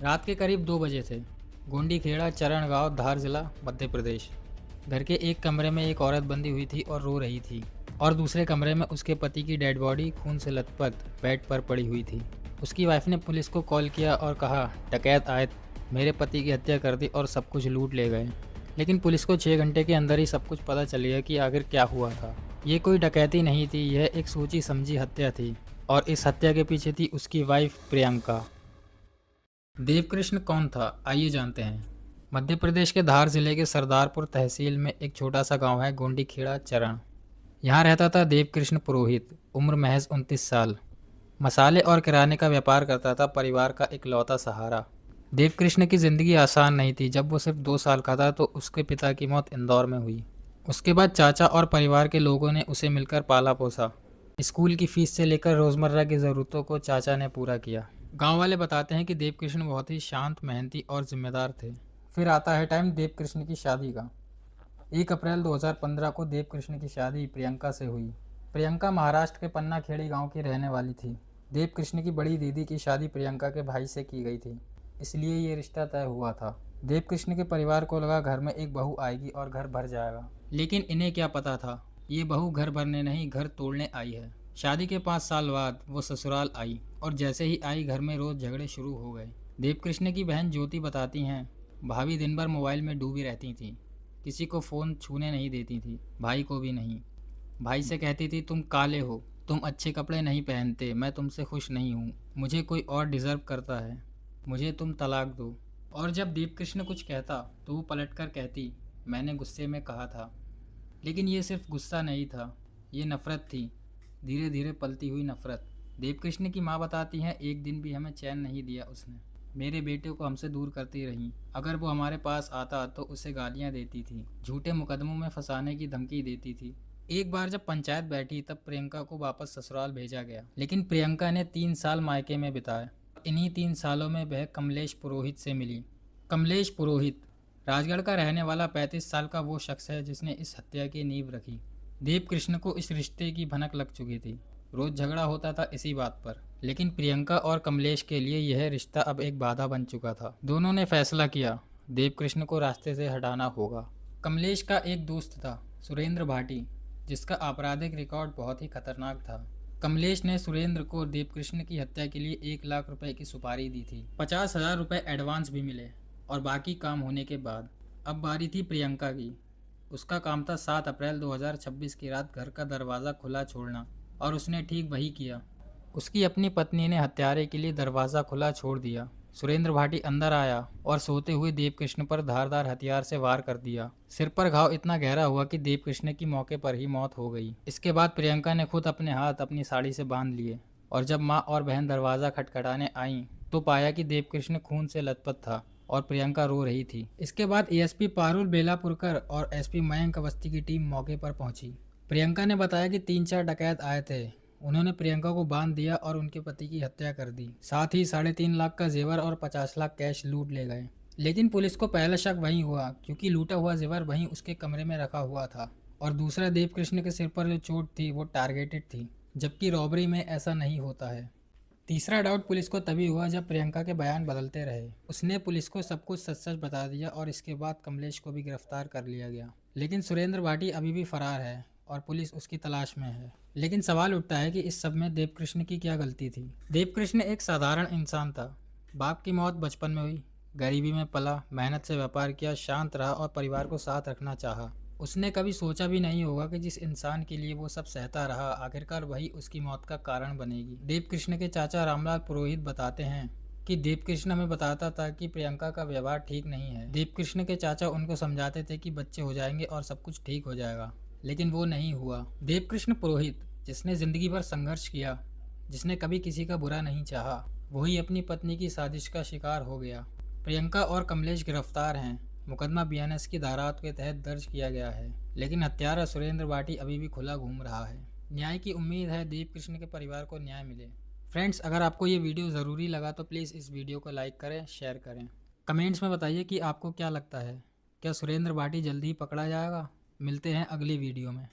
रात के करीब 2 बजे थे। गोंडी खेड़ा चरण गांव धार जिला मध्य प्रदेश। घर के एक कमरे में एक औरत बंधी हुई थी और रो रही थी, और दूसरे कमरे में उसके पति की डेड बॉडी खून से लथपथ बेड पर पड़ी हुई थी। उसकी वाइफ ने पुलिस को कॉल किया और कहा, डकैत आए मेरे पति की हत्या कर दी और सब कुछ लूट ले गए। लेकिन पुलिस को 6 घंटे के अंदर ही सब कुछ पता चल गया कि आखिर क्या हुआ था। ये कोई डकैती नहीं थी, यह एक सोची समझी हत्या थी, और इस हत्या के पीछे थी उसकी वाइफ प्रियंका। देवकृष्ण कौन था, आइए जानते हैं। मध्य प्रदेश के धार जिले के सरदारपुर तहसील में एक छोटा सा गांव है गोंडी खेड़ा चरण। यहाँ रहता था देवकृष्ण पुरोहित, उम्र महज 29 साल। मसाले और किराने का व्यापार करता था, परिवार का इकलौता सहारा। देवकृष्ण की जिंदगी आसान नहीं थी। जब वो सिर्फ 2 साल का था तो उसके पिता की मौत इंदौर में हुई। उसके बाद चाचा और परिवार के लोगों ने उसे मिलकर पाला पोसा। स्कूल की फीस से लेकर रोजमर्रा की जरूरतों को चाचा ने पूरा किया। गांव वाले बताते हैं कि देवकृष्ण बहुत ही शांत, मेहनती और जिम्मेदार थे। फिर आता है टाइम देवकृष्ण की शादी का। 1 अप्रैल 2015 को देवकृष्ण की शादी प्रियंका से हुई। प्रियंका महाराष्ट्र के पन्ना खेड़ी गांव की रहने वाली थी। देवकृष्ण की बड़ी दीदी की शादी प्रियंका के भाई से की गई थी, इसलिए ये रिश्ता तय हुआ था। देवकृष्ण के परिवार को लगा घर में एक बहू आएगी और घर भर जाएगा। लेकिन इन्हें क्या पता था, ये बहू घर भरने नहीं, घर तोड़ने आई है। शादी के 5 साल बाद वो ससुराल आई, और जैसे ही आई घर में रोज झगड़े शुरू हो गए। देवकृष्ण की बहन ज्योति बताती हैं, भाभी दिन भर मोबाइल में डूबी रहती थी, किसी को फ़ोन छूने नहीं देती थी, भाई को भी नहीं। भाई से कहती थी, तुम काले हो, तुम अच्छे कपड़े नहीं पहनते, मैं तुमसे खुश नहीं हूँ, मुझे कोई और डिज़र्व करता है, मुझे तुम तलाक दो। और जब देवकृष्ण कुछ कहता तो वो पलट कर कहती, मैंने गुस्से में कहा था। लेकिन ये सिर्फ गुस्सा नहीं था, ये नफ़रत थी, धीरे धीरे पलती हुई नफ़रत। देवकृष्ण की माँ बताती हैं, एक दिन भी हमें चैन नहीं दिया उसने। मेरे बेटे को हमसे दूर करती रही। अगर वो हमारे पास आता तो उसे गालियाँ देती थी, झूठे मुकदमों में फंसाने की धमकी देती थी। एक बार जब पंचायत बैठी तब प्रियंका को वापस ससुराल भेजा गया, लेकिन प्रियंका ने 3 साल मायके में बिताए। इन्हीं 3 सालों में वह कमलेश पुरोहित से मिली। कमलेश पुरोहित राजगढ़ का रहने वाला 35 साल का वो शख्स है जिसने इस हत्या की नींव रखी। देवकृष्ण को इस रिश्ते की भनक लग चुकी थी। रोज झगड़ा होता था इसी बात पर, लेकिन प्रियंका और कमलेश के लिए यह रिश्ता अब एक बाधा बन चुका था। दोनों ने फैसला किया, देवकृष्ण को रास्ते से हटाना होगा। कमलेश का एक दोस्त था, सुरेंद्र भाटी, जिसका आपराधिक रिकॉर्ड बहुत ही खतरनाक था। कमलेश ने सुरेंद्र को देवकृष्ण की हत्या के लिए 1 लाख रुपए की सुपारी दी थी। 50,000 रुपये एडवांस भी मिले, और बाकी काम होने के बाद। अब बारी थी प्रियंका की। उसका काम था 7 अप्रैल 2026 की रात घर का दरवाज़ा खुला छोड़ना, और उसने ठीक वही किया। उसकी अपनी पत्नी ने हत्यारे के लिए दरवाज़ा खुला छोड़ दिया। सुरेंद्र भाटी अंदर आया और सोते हुए देवकृष्ण पर धारदार हथियार से वार कर दिया। सिर पर घाव इतना गहरा हुआ कि देवकृष्ण की मौके पर ही मौत हो गई। इसके बाद प्रियंका ने खुद अपने हाथ अपनी साड़ी से बांध लिए, और जब माँ और बहन दरवाज़ा खटखटाने आईं तो पाया कि देवकृष्ण खून से लथपथ था और प्रियंका रो रही थी। इसके बाद एएसपी पारुल बेलापुरकर और एसपी मयंक अवस्थी की टीम मौके पर पहुंची। प्रियंका ने बताया कि 3-4 डकैत आए थे। उन्होंने प्रियंका को बांध दिया और उनके पति की हत्या कर दी। साथ ही 3.5 लाख का जेवर और 50 लाख कैश लूट ले गए। लेकिन पुलिस को पहला शक वहीं हुआ, क्योंकि लूटा हुआ जेवर वहीं उसके कमरे में रखा हुआ था, और दूसरा, देवकृष्ण के सिर पर जो चोट थी वो टारगेटेड थी, जबकि रॉबरी में ऐसा नहीं होता है। तीसरा डाउट पुलिस को तभी हुआ जब प्रियंका के बयान बदलते रहे। उसने पुलिस को सब कुछ सच सच बता दिया, और इसके बाद कमलेश को भी गिरफ्तार कर लिया गया। लेकिन सुरेंद्र भाटी अभी भी फरार है और पुलिस उसकी तलाश में है। लेकिन सवाल उठता है कि इस सब में देवकृष्ण की क्या गलती थी। देवकृष्ण एक साधारण इंसान था। बाप की मौत बचपन में हुई, गरीबी में पला, मेहनत से व्यापार किया, शांत रहा और परिवार को साथ रखना चाहा। उसने कभी सोचा भी नहीं होगा कि जिस इंसान के लिए वो सब सहता रहा, आखिरकार वही उसकी मौत का कारण बनेगी। देवकृष्ण के चाचा रामलाल पुरोहित बताते हैं कि देवकृष्ण हमें बताता था कि प्रियंका का व्यवहार ठीक नहीं है। देवकृष्ण के चाचा उनको समझाते थे कि बच्चे हो जाएंगे और सब कुछ ठीक हो जाएगा, लेकिन वो नहीं हुआ। देवकृष्ण पुरोहित, जिसने जिंदगी भर संघर्ष किया, जिसने कभी किसी का बुरा नहीं चाहा, वही अपनी पत्नी की साजिश का शिकार हो गया। प्रियंका और कमलेश गिरफ्तार हैं। मुकदमा बीएनएस की धाराओं के तहत दर्ज किया गया है, लेकिन हत्यारा सुरेंद्र भाटी अभी भी खुला घूम रहा है। न्याय की उम्मीद है, देवकृष्ण के परिवार को न्याय मिले। फ्रेंड्स, अगर आपको ये वीडियो ज़रूरी लगा तो प्लीज़ इस वीडियो को लाइक करें, शेयर करें। कमेंट्स में बताइए कि आपको क्या लगता है, क्या सुरेंद्र भाटी जल्दी ही पकड़ा जाएगा। मिलते हैं अगली वीडियो में।